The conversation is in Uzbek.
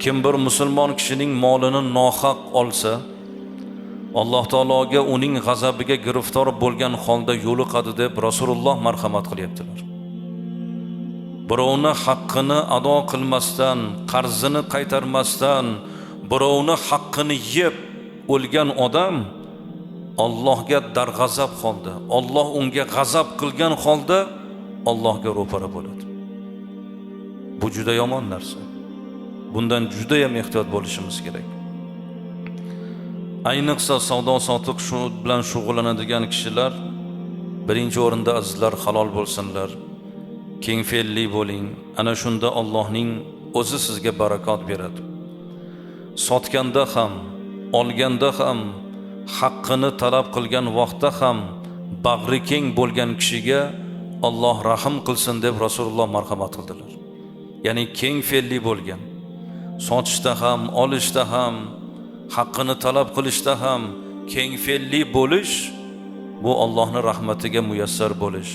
kim bir musulmon kishining molini nohaq olsa, Alloh taologa uning g'azabiga giriftor bo'lgan holda yo'liqadi deb Rasululloh marhamat qilyaptilar. Birovni haqqini ado qilmasdan, qarzini qaytarmasdan, birovni haqqini yeb o'lgan odam Allohga darg'azab holda, Alloh unga g'azab qilgan holda Allohga ro'para bo'ladi. Bu juda yomon narsa. Bundan juda ham ehtiyot bo'lishimiz kerak. Ayniqsa savdo-sotiq shu bilan shug'ullanadigan kishilar birinchi o'rinda azizlar halol bo'lsinlar. Keng fe'lli bo'ling. Ana shunda Allohning o'zi sizga barakot beradi. Sotganda ham, olganda ham, haqqini talab qilgan vaqtda ham bag'ri keng bo'lgan kishiga Alloh rahim qilsin deb Rasululloh marhamat qildilar. Ya'ni keng fe'lli bo'lgan, sotishda ham, olishda ham, haqqini talab qilishda ham keng fe'lli bo'lish, bu Allohning rahmatiga muyassar bo'lish.